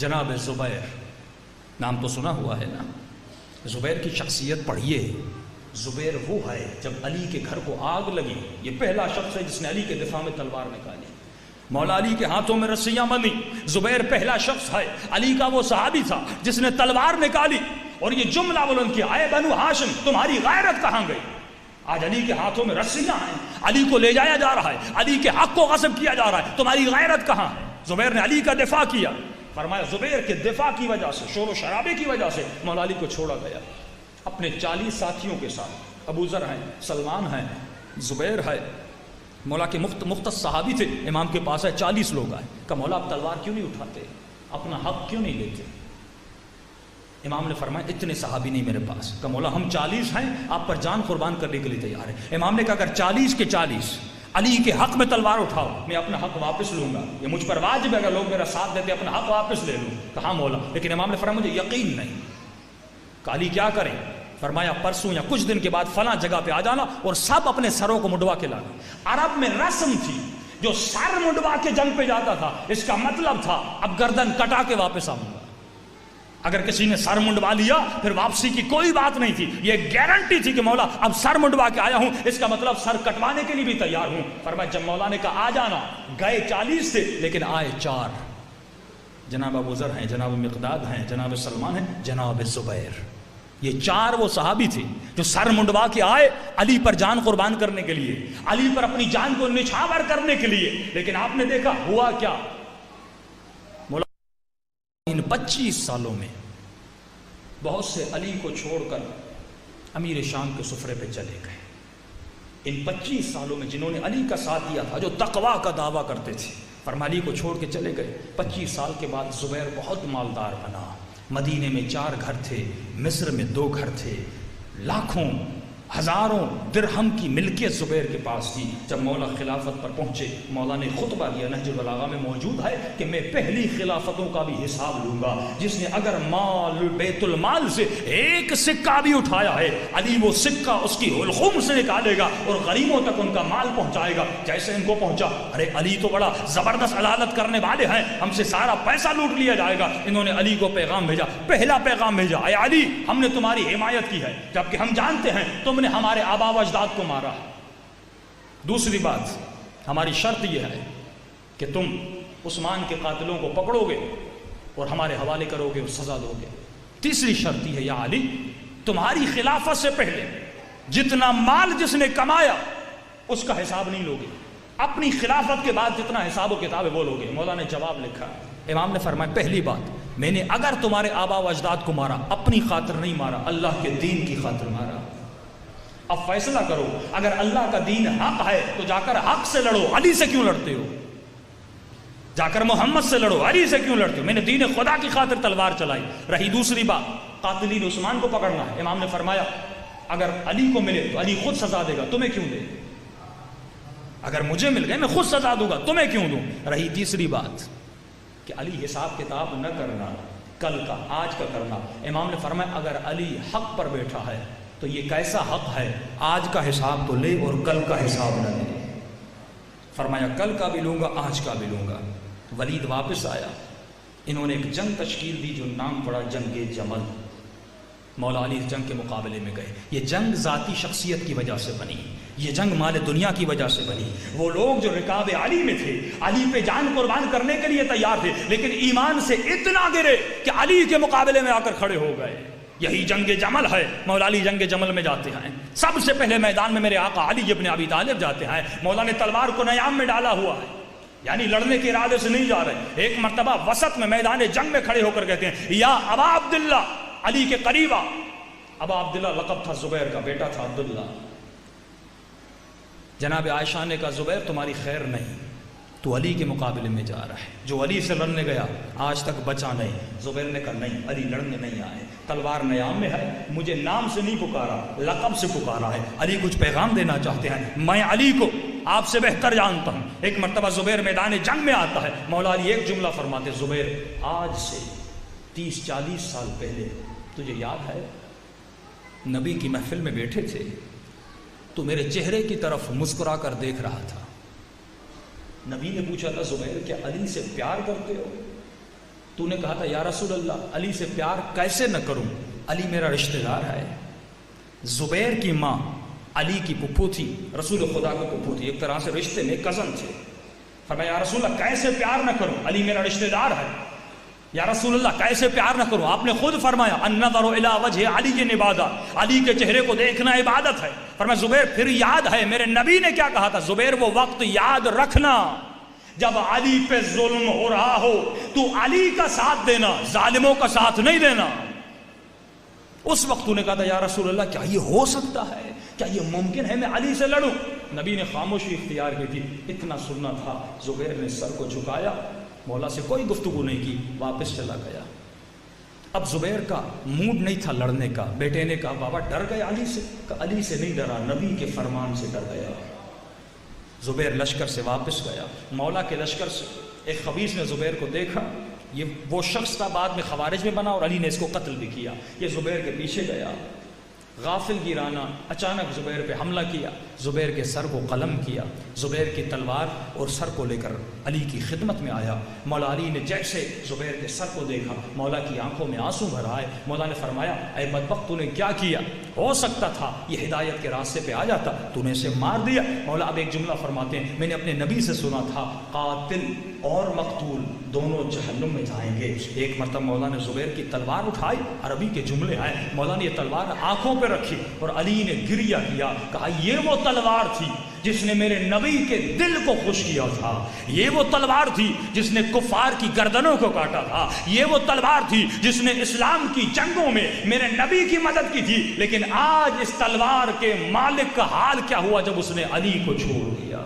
جناب زبیر، نام تو سنا ہوا ہے نا؟ زبیر کی شخصیت پڑھیے۔ زبیر وہ ہے جب علی کے گھر کو آگ لگی، یہ پہلا شخص ہے جس نے علی کے دفاع میں تلوار نکالی، مولا علی کے ہاتھوں میں رسیاں بندھی۔ زبیر پہلا شخص ہے، علی کا وہ صحابی تھا جس نے تلوار نکالی اور یہ جملہ بلند کیا، اے بنو ہاشم تمہاری غیرت کہاں گئی؟ آج علی کے ہاتھوں میں رسیاں ہیں، علی کو لے جایا جا رہا ہے، علی کے حق کو غصب کیا جا رہا ہے، تمہاری غیرت کہاں ہے؟ زبیر نے علی کا دفاع کیا۔ فرمایا زبیر کے دفاع کی وجہ سے، شور و شرابے کی وجہ سے مولا علی کو چھوڑا گیا۔ اپنے 40 ساتھیوں کے ساتھ، ابو ذر ہیں، سلمان ہیں، زبیر ہے، مولا کے مختص صحابی تھے، امام کے پاس ہے 40 لوگ آئے، کہا مولا آپ تلوار کیوں نہیں اٹھاتے، اپنا حق کیوں نہیں لیتے؟ امام نے فرمایا اتنے صحابی نہیں میرے پاس۔ کہا مولا ہم 40 ہیں، آپ پر جان قربان کرنے کے لیے تیار ہیں۔ امام نے کہا اگر 40 کے 40 علی کے حق میں تلوار اٹھاؤ، میں اپنا حق واپس لوں گا، یہ مجھ پر واجب ہے، اگر لوگ میرا ساتھ دیتے اپنا حق واپس لے لوں۔ کہا مولا، لیکن امام نے فرمایا مجھے یقین نہیں۔ کہا علی کیا کریں؟ فرمایا پرسوں یا کچھ دن کے بعد فلاں جگہ پہ آ جانا اور سب اپنے سروں کو منڈوا کے لانا۔ عرب میں رسم تھی، جو سر منڈوا کے جنگ پہ جاتا تھا اس کا مطلب تھا اب گردن کٹا کے واپس آؤں گا۔ اگر کسی نے سر منڈوا لیا پھر واپسی کی کوئی بات نہیں تھی، یہ گارنٹی تھی کہ مولا اب سر منڈوا کے آیا ہوں، اس کا مطلب سر کٹوانے کے لیے بھی تیار ہوں۔ فرمایا جب مولا نے کہا آ جانا، گئے 40 تھے لیکن آئے 4، جناب ابو ذر ہیں، جناب مقداد ہیں، جناب سلمان ہیں، جناب زبیر۔ یہ 4 وہ صحابی تھے جو سر منڈوا کے آئے علی پر جان قربان کرنے کے لیے، علی پر اپنی جان کو نچھاور کرنے کے لیے۔ لیکن آپ نے دیکھا ہوا کیا؟ مولا ان 25 سالوں میں بہت سے علی کو چھوڑ کر امیر شام کے سفرے پہ چلے گئے۔ ان 25 سالوں میں جنہوں نے علی کا ساتھ دیا تھا، جو تقویٰ کا دعویٰ کرتے تھے، فرمایا علی کو چھوڑ کے چلے گئے۔ 25 سال کے بعد زبیر بہت مالدار بنا، مدینے میں 4 گھر تھے، مصر میں 2 گھر تھے، لاکھوں ہزاروں درہم کی ملکیت زبیر کے پاس تھی۔ جب مولا خلافت پر پہنچے، مولا نے خطبہ دیا، نہج البلاغہ میں موجود ہے کہ میں پہلی خلافتوں کا بھی حساب لوں گا، جس نے اگر مال بیت المال سے 1 سکہ بھی اٹھایا ہے، علی وہ سکہ اس کی حلقوم سے نکالے گا اور غریبوں تک ان کا مال پہنچائے گا جیسے ان کو پہنچا۔ ارے علی تو بڑا زبردست عدالت کرنے والے ہیں، ہم سے سارا پیسہ لوٹ لیا جائے گا۔ انہوں نے علی کو پیغام بھیجا، پہلا پیغام بھیجا، اے علی ہم نے تمہاری حمایت کی ہے، جبکہ ہم جانتے ہیں تم نے ہمارے آبا و اجداد کو مارا۔ دوسری بات، ہماری شرط یہ ہے کہ تم عثمان کے قاتلوں کو پکڑو گے اور ہمارے حوالے کرو گے اور سزا دو گے۔ تیسری شرط یہ ہے یا علی تمہاری خلافت سے پہلے جتنا مال جس نے کمایا اس کا حساب نہیں لوگے، اپنی خلافت کے بعد جتنا حساب و کتاب ہے وہ لوگے۔ مولا نے جواب لکھا، امام نے فرمایا پہلی بات میں نے اگر تمہارے آبا و اجداد کو مارا اپنی خاطر نہیں مارا، اللہ کے دین کی خاطر مارا۔ اب فیصلہ کرو، اگر اللہ کا دین حق ہے تو جا کر حق سے لڑو، علی سے کیوں لڑتے ہو؟ جا کر محمد سے لڑو، علی سے کیوں لڑتے ہو؟ میں نے دین خدا کی خاطر تلوار چلائی۔ رہی دوسری بات، قاتلین عثمان کو پکڑنا ہے، امام نے فرمایا اگر علی کو ملے تو علی خود سزا دے گا، تمہیں کیوں دے؟ اگر مجھے مل گئے میں خود سزا دوں گا، تمہیں کیوں دوں؟ رہی تیسری بات کہ علی حساب کتاب نہ کرنا، کل کا آج کا کرنا۔ امام نے فرمایا اگر علی حق پر بیٹھا ہے تو یہ کیسا حق ہے، آج کا حساب تو لے اور کل کا حساب نہ لے۔ فرمایا کل کا بھی لوں گا، آج کا بھی لوں گا۔ ولید واپس آیا، انہوں نے ایک جنگ تشکیل دی جو نام پڑا جنگ جمل۔ مولا علی اس جنگ کے مقابلے میں گئے۔ یہ جنگ ذاتی شخصیت کی وجہ سے بنی، یہ جنگ مال دنیا کی وجہ سے بنی۔ وہ لوگ جو رکاب علی میں تھے، علی پہ جان قربان کرنے کے لیے تیار تھے، لیکن ایمان سے اتنا گرے کہ علی کے مقابلے میں آ کر کھڑے ہو گئے۔ یہی جنگ جمل ہے۔ مولا علی جنگ جمل میں جاتے ہیں، سب سے پہلے میدان میں میرے آقا علی ابن ابی طالب جاتے ہیں۔ مولا نے تلوار کو نیام میں ڈالا ہوا ہے، یعنی لڑنے کے ارادے سے نہیں جا رہے۔ ایک مرتبہ وسط میں میدان جنگ میں کھڑے ہو کر کہتے ہیں یا ابا عبداللہ، علی کے قریب آ۔ ابا عبداللہ لقب تھا زبیر کا، بیٹا تھا عبداللہ۔ جناب عائشہ نے کہا زبیر تمہاری خیر نہیں، تو علی کے مقابلے میں جا رہا ہے، جو علی سے لڑنے گیا آج تک بچا نہیں۔ زبیر نے کہا نہیں، علی لڑنے نہیں آئے، تلوار نیام میں ہے، مجھے نام سے نہیں پکارا، لقب سے پکارا ہے، علی کچھ پیغام دینا چاہتے ہیں، میں علی کو آپ سے بہتر جانتا ہوں۔ ایک مرتبہ زبیر میدان جنگ میں آتا ہے، مولا علی ایک جملہ فرماتے، زبیر آج سے 30-40 سال پہلے تجھے یاد ہے نبی کی محفل میں بیٹھے تھے تو میرے چہرے کی طرف مسکرا کر دیکھ رہا تھا۔ نبی نے پوچھا تھا زبیر کیا علی سے پیار کرتے ہو؟ تو نے کہا تھا یا رسول اللہ علی سے پیار کیسے نہ کروں، علی میرا رشتہ دار ہے۔ زبیر کی ماں علی کی پھپھو تھی، رسول خدا کی پھپھو تھی، ایک طرح سے رشتے میں کزن تھے۔ فرمایا یا رسول اللہ کیسے پیار نہ کروں، علی میرا رشتہ دار ہے۔ یا رسول اللہ کیسے پیار نہ کروں، آپ نے خود فرمایا النظر الی وجہ علی عبادت، علی کے چہرے کو دیکھنا عبادت ہے۔ فرمایا زبیر پھر یاد ہے میرے نبی نے کیا کہا تھا، زبیر وہ وقت یاد رکھنا جب علی پہ ظلم ہو رہا ہو تو علی کا ساتھ دینا، ظالموں کا ساتھ نہیں دینا۔ اس وقت تو نے کہا تھا یا رسول اللہ کیا یہ ہو سکتا ہے، کیا یہ ممکن ہے میں علی سے لڑوں؟ نبی نے خاموشی اختیار کی تھی، اتنا سننا تھا۔ زبیر نے سر کو جھکایا، مولا سے کوئی گفتگو نہیں کی، واپس چلا گیا۔ اب زبیر کا موڈ نہیں تھا لڑنے کا۔ بیٹے نے کہا بابا ڈر گئے علی سے؟ علی سے نہیں ڈرا، نبی کے فرمان سے ڈر گیا۔ زبیر لشکر سے واپس گیا، مولا کے لشکر سے ایک خبیث نے زبیر کو دیکھا، یہ وہ شخص تھا بعد میں خوارج میں بنا اور علی نے اس کو قتل بھی کیا۔ یہ زبیر کے پیچھے گیا، غافل گیرانہ اچانک زبیر پہ حملہ کیا، زبیر کے سر کو قلم کیا، زبیر کی تلوار اور سر کو لے کر علی کی خدمت میں آیا۔ مولا علی نے جیسے زبیر کے سر کو دیکھا، مولا کی آنکھوں میں آنسو بھر آئے۔ مولا نے فرمایا اے بدبخت تو نے کیا کیا، ہو سکتا تھا یہ ہدایت کے راستے پہ آ جاتا، تو نے اسے مار دیا۔ مولا اب ایک جملہ فرماتے ہیں میں نے اپنے نبی سے سنا تھا قاتل اور مقتول دونوں جہنم میں جائیں گے۔ ایک مرتبہ مولا نے زبیر کی تلوار اٹھائی، عربی کے جملے آئے، مولا نے یہ تلوار آنکھوں پہ رکھی اور علی نے گریہ کیا، کہا یہ وہ تلوار تھی جس نے میرے نبی کے دل کو خوش کیا تھا، یہ وہ تلوار تھی جس نے کفار کی گردنوں کو کاٹا تھا، یہ وہ تلوار تھی جس نے اسلام کی جنگوں میں میرے نبی کی مدد کی تھی۔ لیکن آج اس تلوار کے مالک کا حال کیا ہوا جب اس نے علی کو چھوڑ دیا۔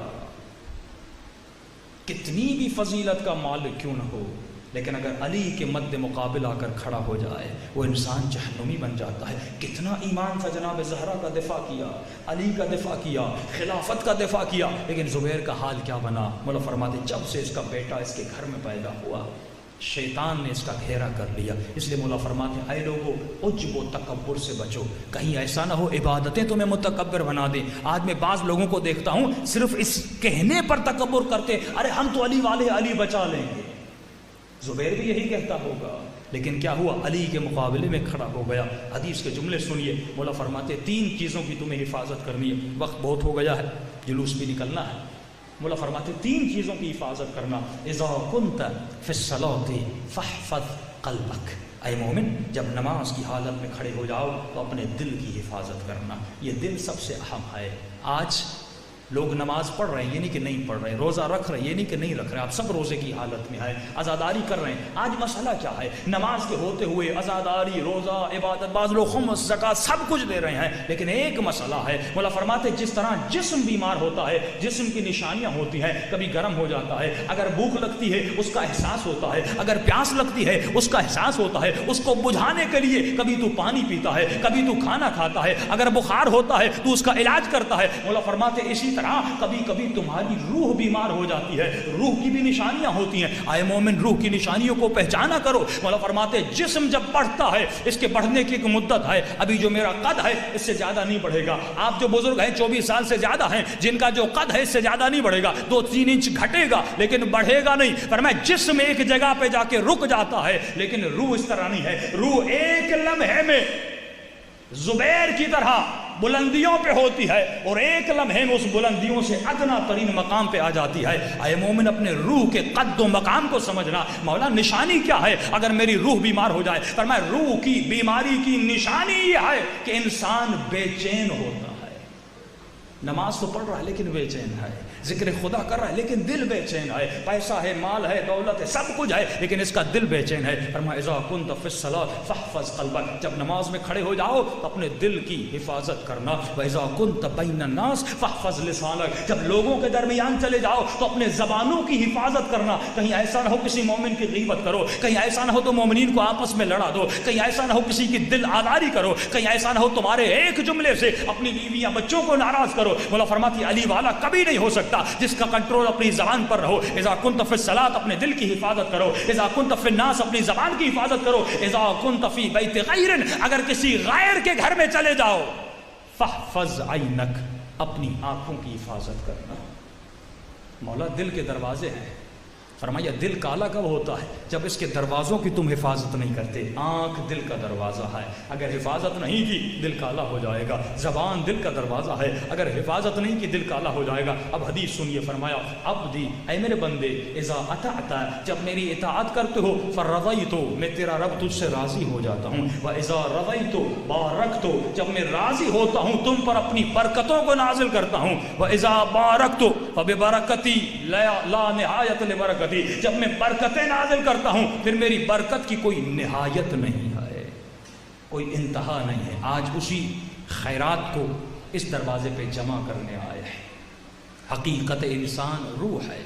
کتنی بھی فضیلت کا مالک کیوں نہ ہو، لیکن اگر علی کے مد مقابل آ کر کھڑا ہو جائے وہ انسان جہنمی بن جاتا ہے۔ کتنا ایمان تھا، جناب زہرا کا دفاع کیا، علی کا دفاع کیا، خلافت کا دفاع کیا، لیکن زبیر کا حال کیا بنا؟ مولا فرماتے جب سے اس کا بیٹا اس کے گھر میں پیدا ہوا شیطان نے اس کا گھیرا کر لیا۔ اس لیے مولا فرماتے ہیں اے لوگو عجب و تکبر سے بچو، کہیں ایسا نہ ہو عبادتیں تمہیں متکبر بنا دیں۔ آج میں بعض لوگوں کو دیکھتا ہوں صرف اس کہنے پر تکبر کرتے، ارے ہم تو علی والے، علی بچا لیں گے۔ زبیر بھی یہی کہتا ہوگا، لیکن کیا ہوا؟ علی کے مقابلے میں کھڑا ہو گیا۔ حدیث کے جملے سنیے، مولا فرماتے تین چیزوں کی تمہیں حفاظت کرنی ہے، وقت بہت ہو گیا ہے، جلوس بھی نکلنا ہے۔ مولا فرماتے تین چیزوں کی حفاظت کرنا، اذا کنت فی الصلاۃ فاحفظ قلبک، اے مومن جب نماز کی حالت میں کھڑے ہو جاؤ تو اپنے دل کی حفاظت کرنا۔ یہ دل سب سے اہم ہے۔ آج لوگ نماز پڑھ رہے ہیں یہ نہیں کہ نہیں پڑھ رہے، روزہ رکھ رہے ہیں یہ نہیں کہ نہیں رکھ رہے، آپ سب روزے کی حالت میں ہیں، عزاداری کر رہے ہیں۔ آج مسئلہ کیا ہے؟ نماز کے ہوتے ہوئے عزاداری، روزہ، عبادت، بعض لوگ خمس، زکوٰۃ سب کچھ دے رہے ہیں، لیکن ایک مسئلہ ہے۔ مولا فرماتے جس طرح جسم بیمار ہوتا ہے، جسم کی نشانیاں ہوتی ہیں، کبھی گرم ہو جاتا ہے، اگر بھوک لگتی ہے اس کا احساس ہوتا ہے، اگر پیاس لگتی ہے اس کا احساس ہوتا ہے، اس کو بجھانے کے لیے کبھی تو پانی پیتا ہے، کبھی تو کھانا کھاتا ہے، اگر بخار ہوتا ہے تو اس کا علاج کرتا ہے۔ مولا فرماتے اسی طرح کبھی کبھی تمہاری روح بیمار ہو جاتی ہے، روح کی بھی نشانیاں ہوتی ہیں۔ آئے مومن روح کی نشانیوں کو پہچانا کرو۔ مولا فرماتے جسم جب بڑھتا ہے اس کے بڑھنے کی ایک مدت ہے، ابھی جو میرا قد ہے اس سے زیادہ نہیں بڑھے گا۔ آپ جو بزرگ ہیں 24 سال سے زیادہ ہیں، جن کا جو قد ہے اس سے زیادہ نہیں بڑھے گا، 2-3 انچ گھٹے گا لیکن بڑھے گا نہیں۔ فرمایا جسم ایک جگہ پہ جا کے رک جاتا ہے، لیکن روح اس طرح نہیں ہے، روح ایک لمحے میں زبیر کی طرح بلندیوں پہ ہوتی ہے اور ایک لمحے میں اس بلندیوں سے ادنا ترین مقام پہ آ جاتی ہے۔ اے مومن اپنے روح کے قد و مقام کو سمجھنا۔ مولا نشانی کیا ہے اگر میری روح بیمار ہو جائے؟ فرمایا روح کی بیماری کی نشانی یہ ہے کہ انسان بے چین ہوتا ہے۔ نماز تو پڑھ رہا ہے لیکن بے چین ہے، ذکر خدا کر رہا ہے لیکن دل بے چین ہے، پیسہ ہے، مال ہے، دولت ہے، سب کچھ ہے لیکن اس کا دل بے چین ہے۔ فرمایا اذا كنت في الصلاة فاحفظ قلبك، جب نماز میں کھڑے ہو جاؤ تو اپنے دل کی حفاظت کرنا۔ واذا كنت بين الناس فاحفظ لسانك، جب لوگوں کے درمیان چلے جاؤ تو اپنے زبانوں کی حفاظت کرنا۔ کہیں ایسا نہ ہو کسی مومن کی غیبت کرو، کہیں ایسا نہ ہو تو مومنین کو آپس میں لڑا دو، کہیں ایسا نہ ہو کسی کی دل آزاری کرو، کہیں ایسا نہ ہو تمہارے ایک جملے سے اپنی بیویاں بچوں کو ناراض کرو۔ مولا فرماتی علی والا کبھی نہیں ہو سکتا جس کا کنٹرول اپنی زبان پر رہو۔ اذا كنت في الصلاة اپنے دل کی حفاظت کرو، اذا كنت في الناس اپنی زبان کی حفاظت کرو، اذا كنت في بيت غير اگر کسی غیر کے گھر میں چلے جاؤ فاحفظ عينك اپنی آنکھوں کی حفاظت کرنا۔ مولا دل کے دروازے ہیں، فرمایا دل کالا کب ہوتا ہے؟ جب اس کے دروازوں کی تم حفاظت نہیں کرتے۔ آنکھ دل کا دروازہ ہے، اگر حفاظت نہیں کی دل کالا ہو جائے گا۔ زبان دل کا دروازہ ہے، اگر حفاظت نہیں کی دل کالا ہو جائے گا۔ اب حدیث سنیے، فرمایا عبدی، اے میرے بندے، اذا اطعت، جب میری اطاعت کرتے ہو، فرضیت، میں تیرا رب تجھ سے راضی ہو جاتا ہوں، واذا رضیت بارکت، جب میں راضی ہوتا ہوں تم پر اپنی برکتوں کو نازل کرتا ہوں، واذا بارکت فببرکتی لا نہایت لبرکتی، جب میں برکتیں نازل کرتا ہوں پھر میری برکت کی کوئی نہایت نہیں ہے، کوئی انتہا نہیں ہے۔ آج اسی خیرات کو اس دروازے پہ جمع کرنے آئے ہیں۔ حقیقت انسان روح ہے،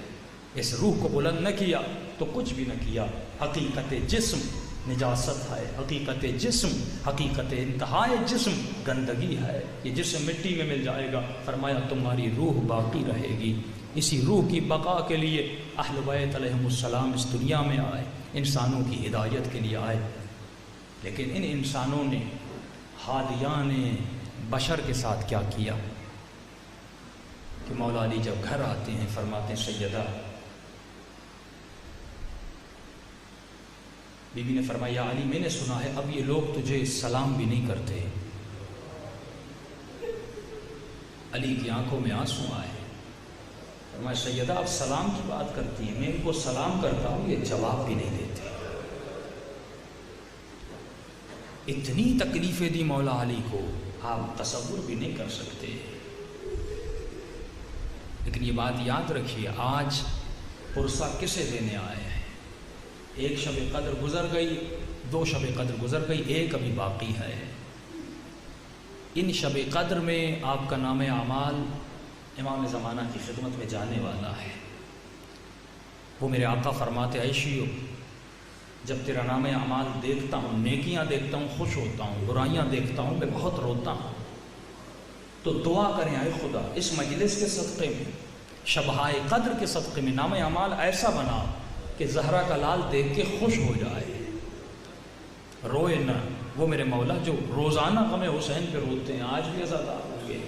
اس روح کو بلند نہ کیا تو کچھ بھی نہ کیا۔ حقیقت جسم نجاست ہے، حقیقت جسم، حقیقت انتہائے جسم گندگی ہے، یہ جسم مٹی میں مل جائے گا۔ فرمایا تمہاری روح باقی رہے گی۔ اسی روح کی بقا کے لیے اہل بیت علیہم السلام اس دنیا میں آئے، انسانوں کی ہدایت کے لیے آئے، لیکن ان انسانوں نے، ہادیان بشر کے ساتھ کیا کیا کہ مولا علی جب گھر آتے ہیں فرماتے ہیں سیدہ، بی بی نے فرمایا یا علی میں نے سنا ہے اب یہ لوگ تجھے سلام بھی نہیں کرتے۔ علی کی آنکھوں میں آنسو آئے، فرمایا سیدہ آپ سلام کی بات کرتی ہیں، میں ان کو سلام کرتا ہوں یہ جواب بھی نہیں دیتے۔ اتنی تکلیفیں دی مولا علی کو آپ تصور بھی نہیں کر سکتے۔ لیکن یہ بات یاد رکھیے، آج پرسہ کسے دینے آئے ہیں؟ ایک شب قدر گزر گئی، 2 شب قدر گزر گئی، ایک ابھی باقی ہے۔ ان شب قدر میں آپ کا نام اعمال امام زمانہ کی خدمت میں جانے والا ہے۔ وہ میرے آقا فرماتے عائشیو، جب تیرا نام اعمال دیکھتا ہوں، نیکیاں دیکھتا ہوں خوش ہوتا ہوں، برائیاں دیکھتا ہوں میں بہت روتا ہوں۔ تو دعا کریں اے خدا اس مجلس کے صدقے میں، شبہائے قدر کے صدقے میں نام اعمال ایسا بنا کہ زہرا کا لال دیکھ کے خوش ہو جائے، روئے نہ۔ وہ میرے مولا جو روزانہ غم حسین پہ روتے ہیں آج بھی عزادار ہوں گے،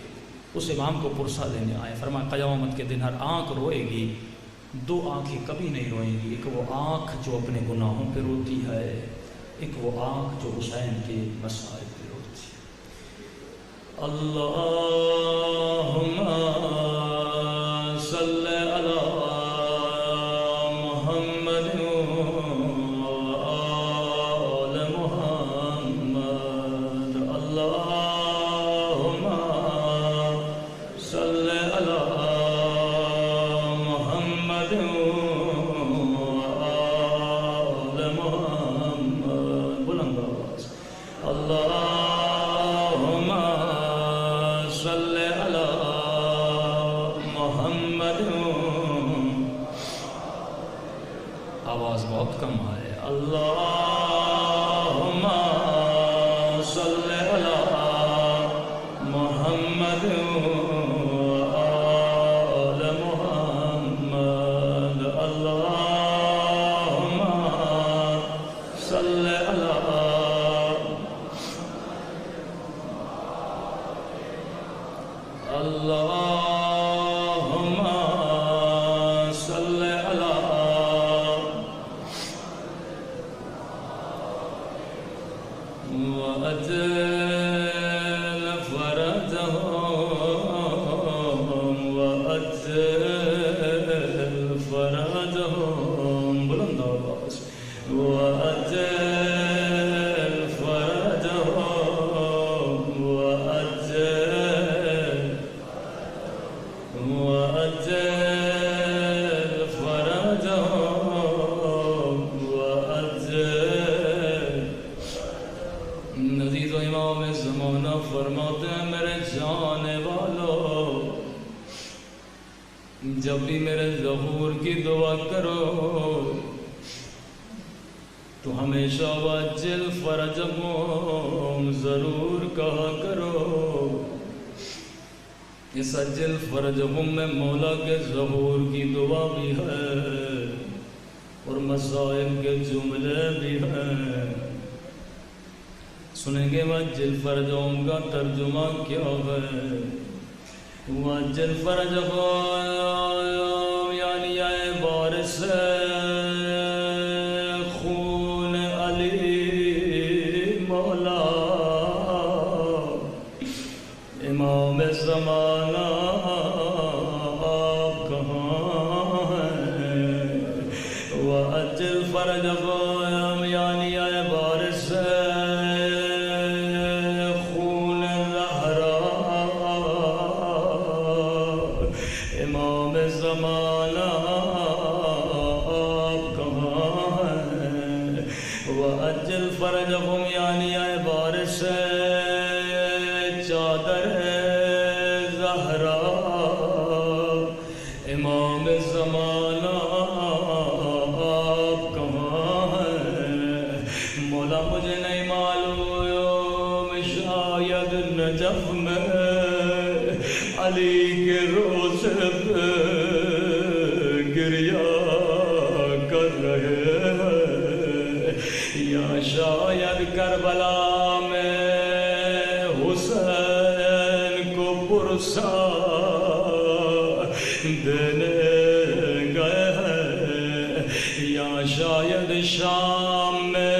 اس امام کو پرسہ دینے آئے۔ فرمایا قیامت کے دن ہر آنکھ روئے گی، 2 آنکھیں کبھی نہیں روئیں گی، ایک وہ آنکھ جو اپنے گناہوں پہ روتی ہے، ایک وہ آنکھ جو حسین کے مسائل پہ روتی ہے۔ اللہم صلی علی آواز بہت کم آئے۔ اللہم صلی علی محمد آل محمد، اللہم صلی علی اللہم صلی علی وأجل فرجهم وأجل فرجهم بلند آواز وأجل فرجهم وأجل فرجهم وأجل۔ نزیز و امام زمانہ فرماتے ہیں میرے جانے والوں، جب بھی میرے ظہور کی دعا کرو تو ہمیشہ وجل فرجهم ضرور کہا کرو۔ اس اجل فرجهم میں مولا کے ظہور کی دعا بھی ہے اور مسائل کے جملے بھی ہیں۔ سنیں گے وجل فرجهم کا ترجمہ کیا ہے؟ وجل فرجهم یعنی اے بارش یعنی اے بارش خون زہرا امام زمانہ آپ کہاں ہیں وَأَجِّلْ فَرَجَهُمْ یعنی اے بارش چادر زہرا امام زمانہ آپ کہاں ہیں مولا مجھے نہیں معلوم شاید نجف میں علی کے روزے پہ گریہ کر رہے ہیں یا شاید کربلا میں حسین کو پرسا دینے گئے ہیں یا شاید شام میں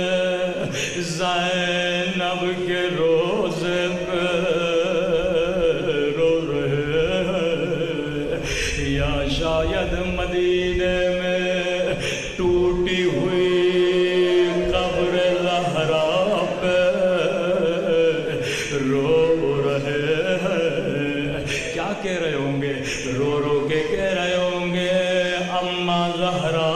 زینب کے روزے پہ رو رہے ہیں یا شاید مدینے میں ٹوٹی ہوئی قبر زہرا پہ رو رہے ہیں کیا کہہ رہے ہوں گے رو رو کے کہہ رہے ہوں گے اماں زہرا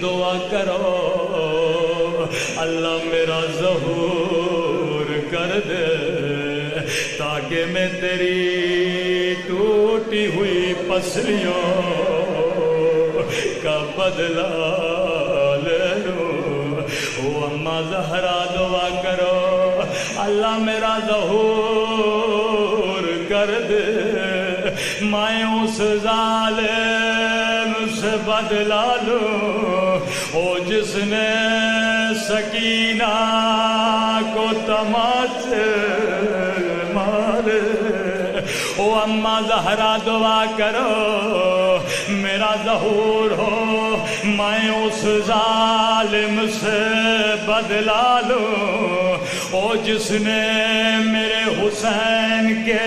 دعا کرو اللہ میرا ظہور کر دے تاکہ میں تیری ٹوٹی ہوئی پسلیوں کا بدلہ لے لوں او اماں زہرا دعا کرو اللہ میرا ظہور کر دے میں اس ظالم سے بدلہ لوں او جس نے سکینہ کو تماچے مارے او اماں زہرا دعا کرو میرا ظہور ہو میں اس ظالم سے بدلہ لوں او جس نے میرے حسین کے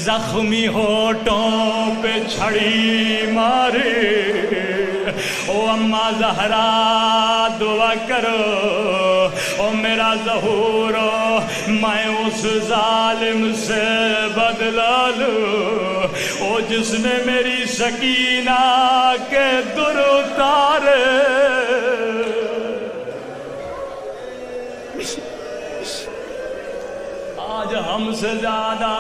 زخمی ہونٹوں پہ چھڑی ماری او اماں زہرا دعا کرو او میرا ظہور ہو میں اس ظالم سے بدلہ لوں او جس نے میری سکینہ کے در اتارے آج ہم سے زیادہ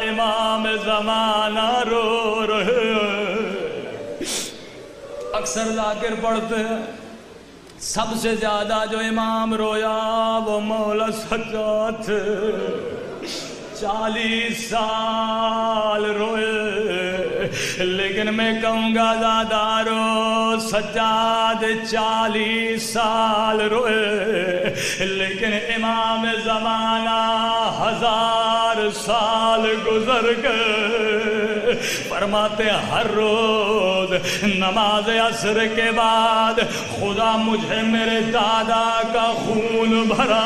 امام زمانہ رو رہے ہیں اکثر ذاکر پڑھتے ہیں سب سے زیادہ جو امام رویا وہ مولا سجاد تھے 40 سال روئے لیکن میں کہوں گا زیادہ رو سجاد 40 سال روئے لیکن امام زمانہ 1000 سال گزر گئے فرماتے ہر روز نماز عصر کے بعد خدا مجھے میرے دادا کا خون بھرا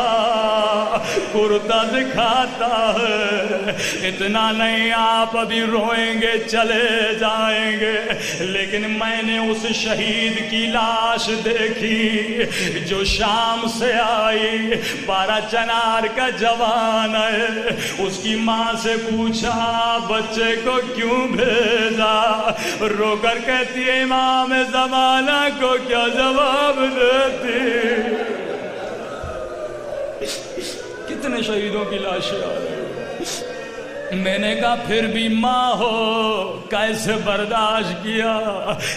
کرتا دکھاتا ہے اتنا نہیں آپ ابھی روئیں گے چلے جائیں گے لیکن میں نے اس شہید کی لاش دیکھی جو شام سے آئی 12 چنار کا جوان ہے اس کی ماں سے پوچھا بچے کو کیوں بھیجا رو کر کہتی ہے امام زمانہ کو کیا جواب دیتی کتنے شہیدوں کی لاشیں آ رہی میں نے کہا پھر بھی ماں ہو کیسے برداشت کیا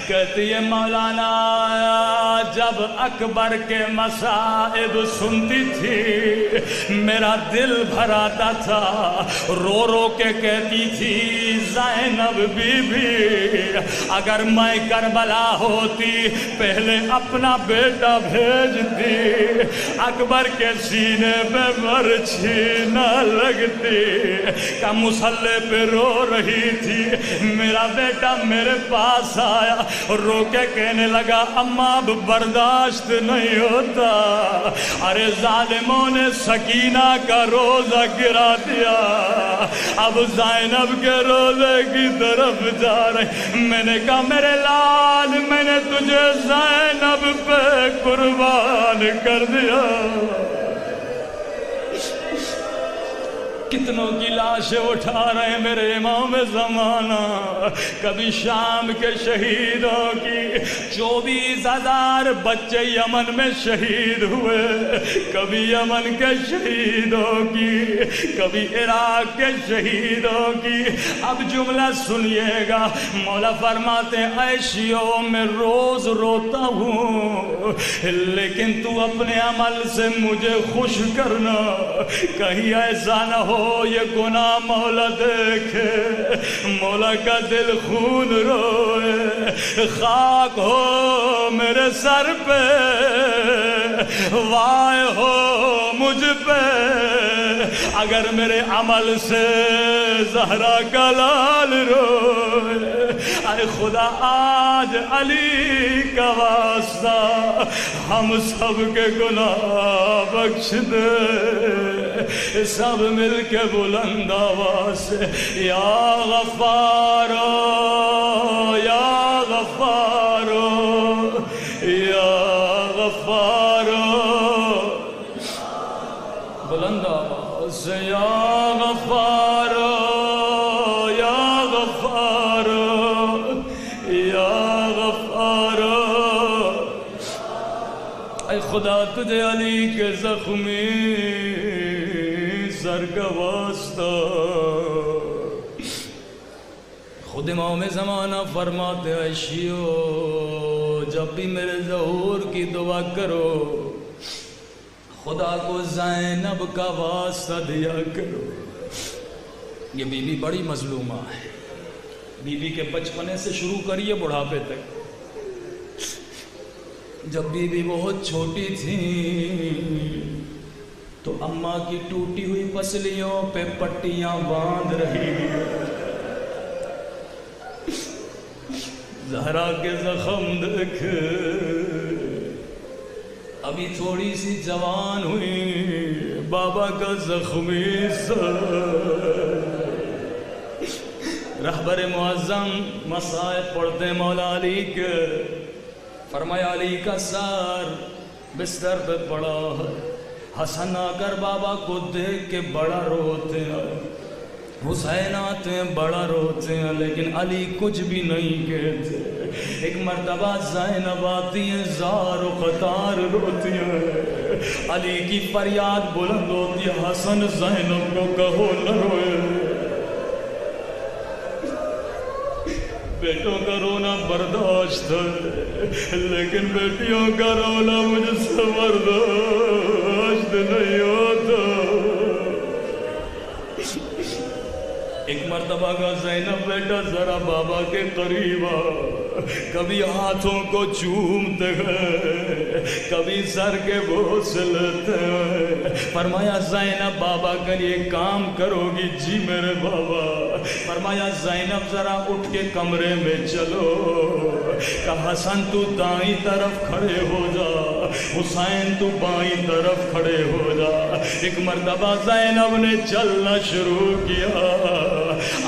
کہتی ہے مولانا جب اکبر کے مصائب سنتی تھی میرا دل بھراتا تھا رو رو کے کہتی تھی زینب بی بی اگر میں کربلا ہوتی پہلے اپنا بیٹا بھیجتی اکبر کے سینے پہ برچھی نہ لگتی کہ مسلح پہ رو رہی تھی. میرا بیٹا میرے پاس آیا رو کے کہنے لگا اماں اب برداشت نہیں ہوتا. ارے ظالموں نے سکینہ کا روزہ گرا دیا, اب زینب کے روزے کی طرف جا رہے. میں نے کہا میرے لال میں نے تجھے زینب پہ قربان کر دیا. کتنوں کی لاشیں اٹھا رہے ہیں میرے امام زمانہ. کبھی شام کے شہیدوں کی 24,000 بچے یمن میں شہید ہوئے, کبھی یمن کے شہیدوں کی, کبھی عراق کے شہیدوں کی. اب جملہ سنیے گا, مولا فرماتے ہیں اے شیعوں میں روز روتا ہوں لیکن تو اپنے عمل سے مجھے خوش کرنا, کہیں ایسا نہ ہو یہ گناہ مولا دیکھے, مولا کا دل خون روئے. خاک ہو میرے سر پہ, وائے ہو مجھ پہ, اگر میرے عمل سے زہرا کا لال روئے. اے خدا آج علی کا واسطہ ہم سب کے گناہ بخش دے. سب مل کے بلند آواز سے یا غفارو یا غفارو یا غفارو, بلند آواز سے یا غفارو یا غفارو یا غفارو. اے خدا تجھے علی کے زخمی سر کا واسطہ. خود امام زمانہ فرماتے ہیں شیعو جب بھی میرے ظہور کی دعا کرو خدا کو زینب کا واسطہ دیا کرو. یہ بی بی بڑی مظلومہ ہے. بی بی کے بچپنے سے شروع کریے بڑھاپے تک. جب بی بی بہت چھوٹی تھی تو اماں کی ٹوٹی ہوئی پسلیوں پہ پٹیاں باندھ رہی, زہرا کے زخم دیکھ, ابھی تھوڑی سی جوان ہوئی, بابا کا زخمی سر. رہبر معظم مصائب پڑھتے مولا علی کے, فرمایا علی کا سر بستر پہ پڑا ہے. حسن آ کر بابا کو دیکھ کے بڑا روتے ہیں, حسین آتے ہیں بڑا روتے ہیں, لیکن علی کچھ بھی نہیں کہتے. ایک مرتبہ زینب آتی ہیں زار و قطار روتی ہیں, علی کی فریاد بلند ہوتی ہے حسن زینب کو کہو نہ روئے. بیٹوں کا رونا برداشت ہے لیکن بیٹیوں کا رونا مجھ سے برداشت نہیں ہوتا. ایک مرتبہ کا زینب بیٹا ذرا بابا کے قریب آ, کبھی ہاتھوں کو چومتے ہیں کبھی سر کے بوس لیتے ہیں. فرمایا زینب بابا کے لیے کام کرو گی؟ جی میرے بابا. فرمایا زینب ذرا اٹھ کے کمرے میں چلو. کہا حسن تو دائیں طرف کھڑے ہو جا, حسین تو بائیں طرف کھڑے ہو جا. ایک مرتبہ زینب نے چلنا شروع کیا,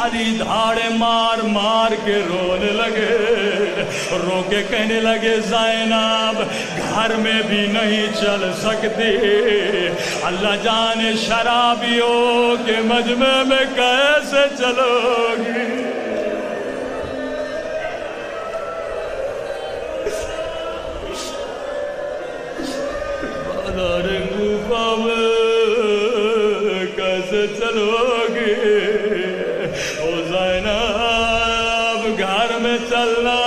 علی دھاڑے مار مار کے رونے لگے, رو کے کہنے لگے زینب گھر میں بھی نہیں چل سکتی, اللہ جانے شرابیوں کے مجمع میں کیسے چلو گی. بازار کوفہ میں کیسے چلو گی, او زینب گھر میں چلنا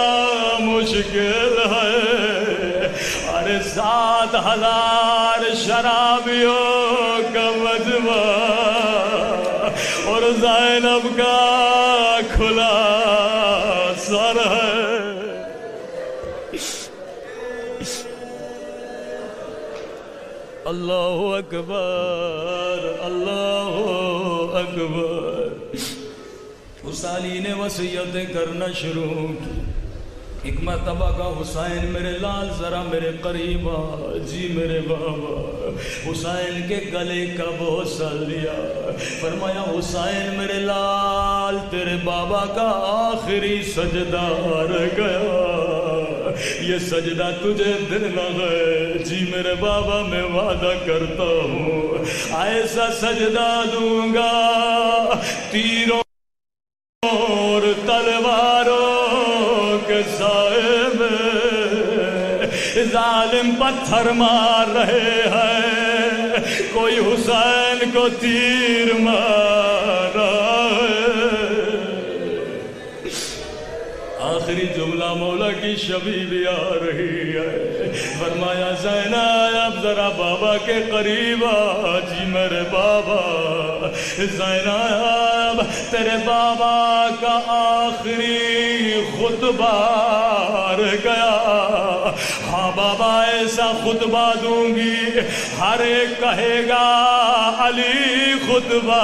مشکل ہے. ارے 7,000 شرابیوں کا مجمع اور زینب کا کھلا سر ہے. اللہ اکبر اللہ اکبر۔ اس علی نے وصیتیں کرنا شروع کی۔ ایک مرتبہ کا حسین میرے لال ذرا میرے قریب آ، جی میرے بابا۔ حسین کے گلے کا بوسہ لیا، فرمایا حسین میرے لال تیرے بابا کا آخری سجدہ رہ گیا، یہ سجدہ تجھے دینا ہے۔ جی میرے بابا میں وعدہ کرتا ہوں ایسا سجدہ دوں گا تیروں اور تلواروں کے سائے میں ظالم پتھر مار رہے ہیں، کوئی حسین کو تیر مارا ہے۔ آخری جملہ مولا کی شبیہ بھی آ رہی ہے، فرمایا زینب ذرا بابا کے قریب آ، جی میرے بابا۔ زینب تیرے بابا کا آخری خطبہ رہ گیا، ہاں بابا ایسا خطبہ دوں گی ہر ایک کہے گا علی خطبہ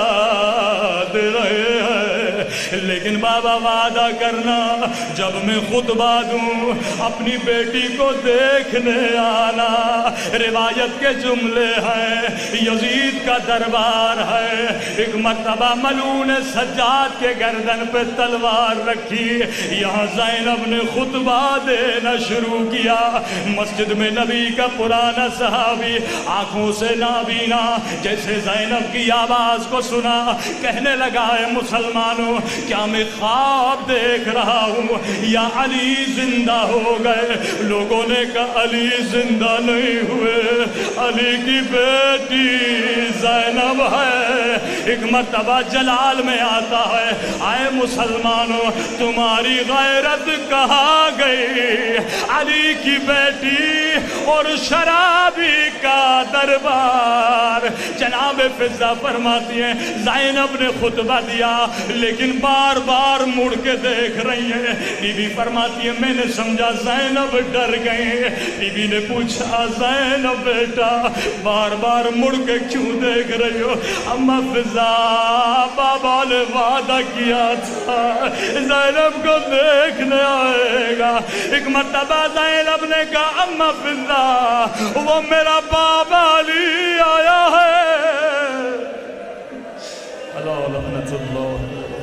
دے رہے ہیں، لیکن بابا وعدہ کرنا جب میں خطبہ دوں اپنی بیٹی کو دیکھنے آنا۔ روایت کے جملے ہیں، یزید کا دربار ہے، ایک مرتبہ ملعون سجاد کے گردن پہ تلوار رکھی، یہاں زینب نے خطبہ دینا شروع کیا۔ مسجد میں نبی کا پرانا صحابی آنکھوں سے نابینا جیسے زینب کی آواز کو سنا، کہنے لگا اے مسلمانوں کیا میں خواب دیکھ رہا ہوں یا علی زندہ ہو گئے؟ لوگوں نے کہا علی زندہ نہیں ہوئے، علی کی بیٹی زینب ہے۔ ایک مرتبہ جلال میں آتا ہے اے مسلمانوں تمہاری غیرت کہاں گئی؟ علی کی بیٹی اور شرابی کا دربار۔ جناب فضہ فرماتی ہیں زینب نے خطبہ دیا لیکن بار بار مڑ کے دیکھ رہی ہیں۔ بی بی فرماتی ہے میں نے سمجھا زینب ڈر گئی۔ بی بی نے پوچھا زینب بیٹا بار بار مڑ کے کیوں دیکھ رہی ہو؟ اماں فضہ بابا نے وعدہ کیا تھا زینب کو دیکھنے آئے گا۔ ایک مرتبہ زینب نے کہا اماں فضہ وہ میرا بابا علی آیا ہے۔ اللہ لعنت اللہ